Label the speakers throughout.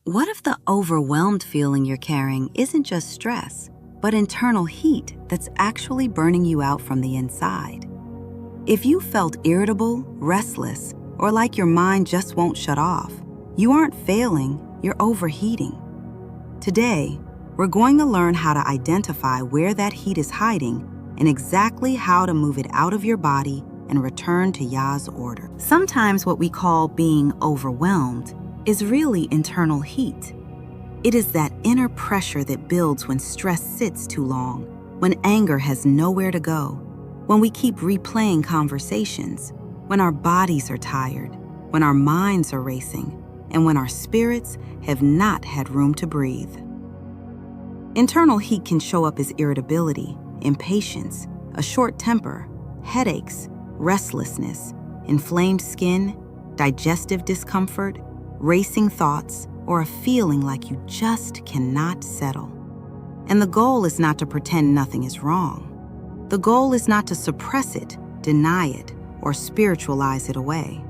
Speaker 1: What if the overwhelmed feeling you're carrying isn't just stress, but internal heat that's actually burning you out from the inside? If you felt irritable, restless, or like your mind just won't shut off, you aren't failing, you're overheating. Today, we're going to learn how to identify where that heat is hiding and exactly how to move it out of your body and return to Yah's order. Sometimes what we call being overwhelmed is really internal heat. It is that inner pressure that builds when stress sits too long, when anger has nowhere to go, when we keep replaying conversations, when our bodies are tired, when our minds are racing, and when our spirits have not had room to breathe. Internal heat can show up as irritability, impatience, a short temper, headaches, restlessness, inflamed skin, digestive discomfort, racing thoughts, or a feeling like you just cannot settle. And the goal is not to pretend nothing is wrong. The goal is not to suppress it, deny it, or spiritualize it away.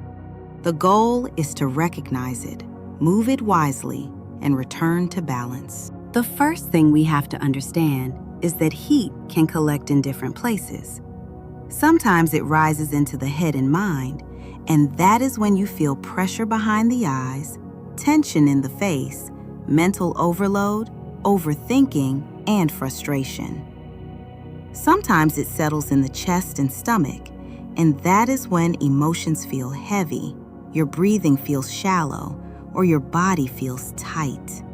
Speaker 1: The goal is to recognize it, move it wisely, and return to balance. The first thing we have to understand is that heat can collect in different places. Sometimes it rises into the head and mind, and that is when you feel pressure behind the eyes, tension in the face, mental overload, overthinking, and frustration. Sometimes it settles in the chest and stomach, and that is when emotions feel heavy, your breathing feels shallow, or your body feels tight.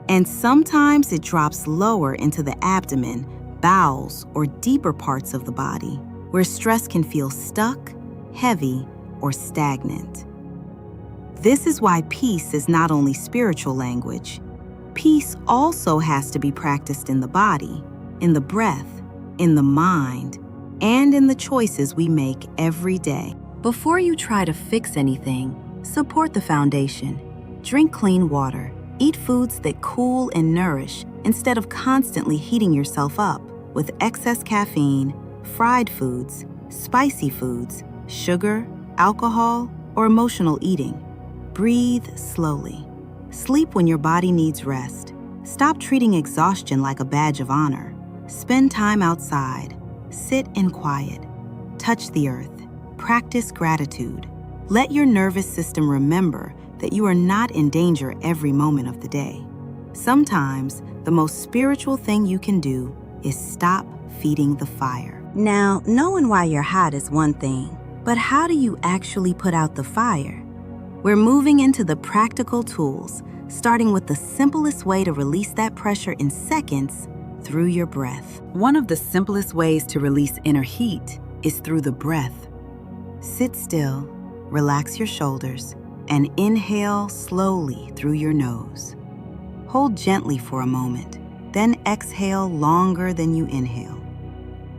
Speaker 1: And sometimes it drops lower into the abdomen, bowels, or deeper parts of the body, where stress can feel stuck, heavy, or stagnant. This is why peace is not only spiritual language. Peace also has to be practiced in the body, in the breath, in the mind, and in the choices we make every day. Before you try to fix anything, support the foundation. Drink clean water. Eat foods that cool and nourish instead of constantly heating yourself up with excess caffeine, fried foods, spicy foods, sugar, alcohol, or emotional eating. Breathe slowly. Sleep when your body needs rest. Stop treating exhaustion like a badge of honor. Spend time outside. Sit in quiet. Touch the earth. Practice gratitude. Let your nervous system remember that you are not in danger every moment of the day. Sometimes, the most spiritual thing you can do is stop feeding the fire. Now, knowing why you're hot is one thing, but how do you actually put out the fire? We're moving into the practical tools, starting with the simplest way to release that pressure in seconds, through your breath. One of the simplest ways to release inner heat is through the breath. Sit still, relax your shoulders, and inhale slowly through your nose. Hold gently for a moment, then exhale longer than you inhale.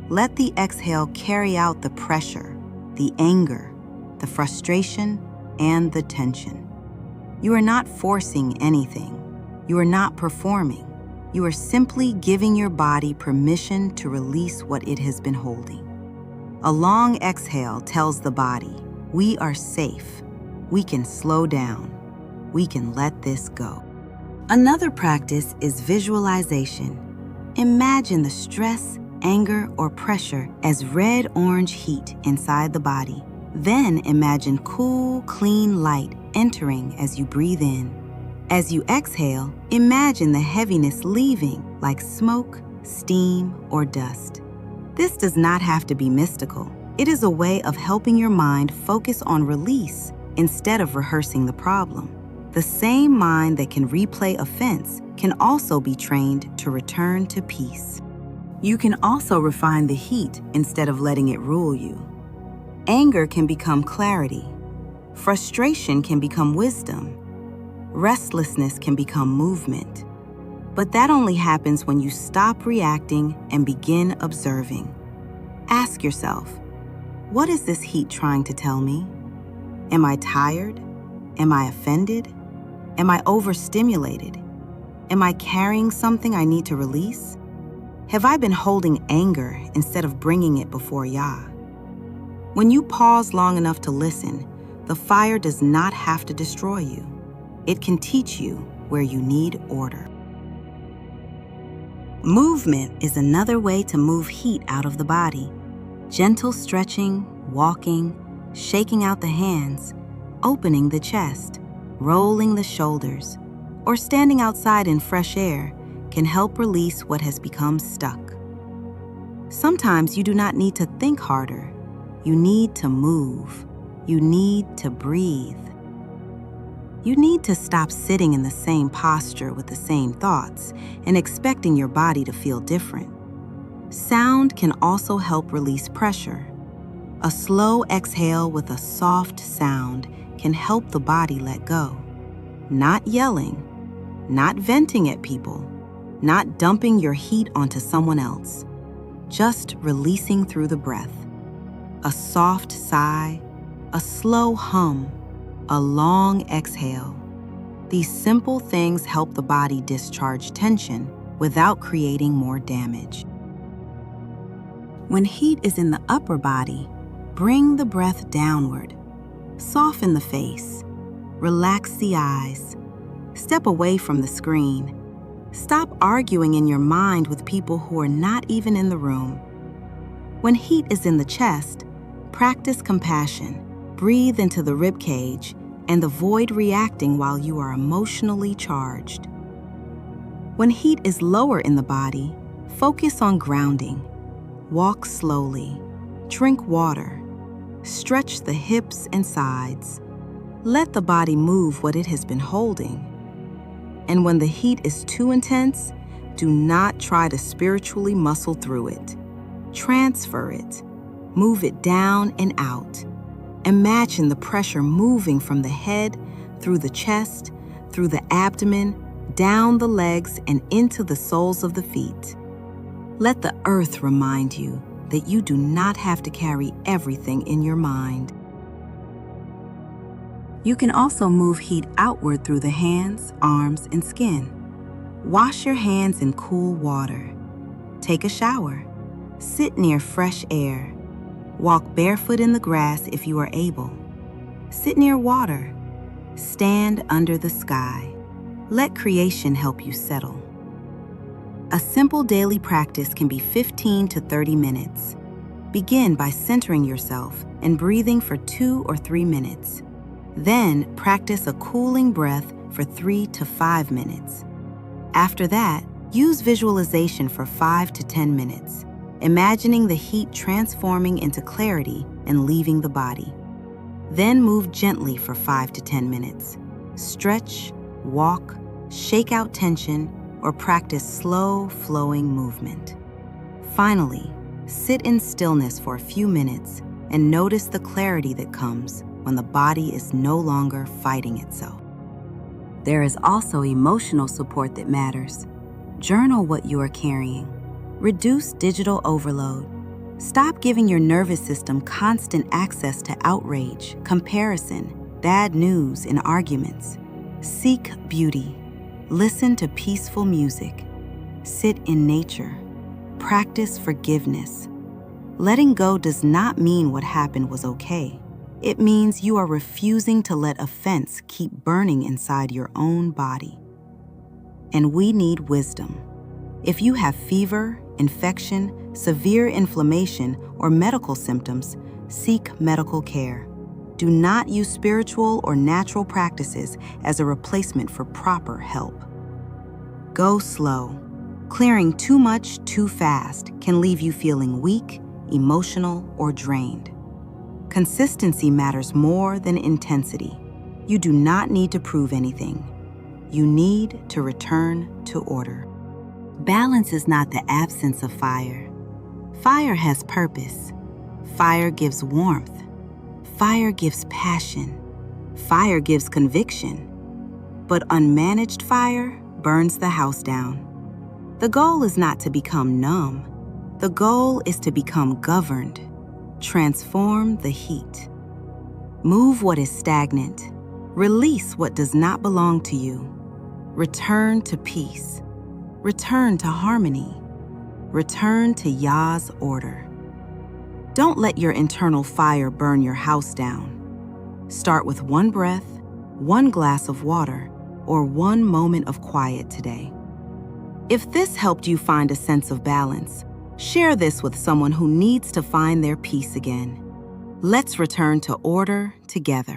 Speaker 1: Let the exhale carry out the pressure, the anger, the frustration, and the tension. You are not forcing anything. You are not performing. You are simply giving your body permission to release what it has been holding. A long exhale tells the body, we are safe. We can slow down. We can let this go. Another practice is visualization. Imagine the stress, anger, or pressure as red-orange heat inside the body. Then imagine cool, clean light entering as you breathe in. As you exhale, imagine the heaviness leaving like smoke, steam, or dust. This does not have to be mystical. It is a way of helping your mind focus on release instead of rehearsing the problem. The same mind that can replay offense can also be trained to return to peace. You can also refine the heat instead of letting it rule you. Anger can become clarity. Frustration can become wisdom. Restlessness can become movement. But that only happens when you stop reacting and begin observing. Ask yourself, what is this heat trying to tell me? Am I tired? Am I offended? Am I overstimulated? Am I carrying something I need to release? Have I been holding anger instead of bringing it before Yah? When you pause long enough to listen, the fire does not have to destroy you. It can teach you, where you need order. Movement is another way to move heat out of the body. Gentle stretching, walking, shaking out the hands, opening the chest, rolling the shoulders, or standing outside in fresh air can help release what has become stuck. Sometimes you do not need to think harder. You need to move. You need to breathe. You need to stop sitting in the same posture with the same thoughts and expecting your body to feel different. Sound can also help release pressure. A slow exhale with a soft sound can help the body let go. Not yelling, not venting at people, not dumping your heat onto someone else. Just releasing through the breath. A soft sigh, a slow hum, a long exhale. These simple things help the body discharge tension without creating more damage. When heat is in the upper body, bring the breath downward. Soften the face. Relax the eyes. Step away from the screen. Stop arguing in your mind with people who are not even in the room. When heat is in the chest, practice compassion. Breathe into the rib cage and avoid reacting while you are emotionally charged. When heat is lower in the body, focus on grounding. Walk slowly. Drink water. Stretch the hips and sides. Let the body move what it has been holding. And when the heat is too intense, do not try to spiritually muscle through it. Transfer it. Move it down and out. Imagine the pressure moving from the head, through the chest, through the abdomen, down the legs, and into the soles of the feet. Let the earth remind you that you do not have to carry everything in your mind. You can also move heat outward through the hands, arms, and skin. Wash your hands in cool water. Take a shower. Sit near fresh air. Walk barefoot in the grass if you are able. Sit near water. Stand under the sky. Let creation help you settle. A simple daily practice can be 15 to 30 minutes. Begin by centering yourself and breathing for 2 or 3 minutes. Then practice a cooling breath for 3 to 5 minutes. After that, use visualization for 5 to 10 minutes, imagining the heat transforming into clarity and leaving the body. Then move gently for 5 to 10 minutes. Stretch, walk, shake out tension, or practice slow, flowing movement. Finally, sit in stillness for a few minutes and notice the clarity that comes when the body is no longer fighting itself. There is also emotional support that matters. Journal what you are carrying. Reduce digital overload. Stop giving your nervous system constant access to outrage, comparison, bad news, and arguments. Seek beauty. Listen to peaceful music. Sit in nature. Practice forgiveness. Letting go does not mean what happened was okay. It means you are refusing to let offense keep burning inside your own body. And we need wisdom. If you have fever, infection, severe inflammation, or medical symptoms, seek medical care. Do not use spiritual or natural practices as a replacement for proper help. Go slow. Clearing too much too fast can leave you feeling weak, emotional, or drained. Consistency matters more than intensity. You do not need to prove anything. You need to return to order. Balance is not the absence of fire. Fire has purpose. Fire gives warmth. Fire gives passion. Fire gives conviction. But unmanaged fire burns the house down. The goal is not to become numb. The goal is to become governed. Transform the heat. Move what is stagnant. Release what does not belong to you. Return to peace. Return to harmony. Return to Yah's order. Don't let your internal fire burn your house down. Start with one breath, one glass of water, or one moment of quiet today. If this helped you find a sense of balance, share this with someone who needs to find their peace again. Let's return to order together.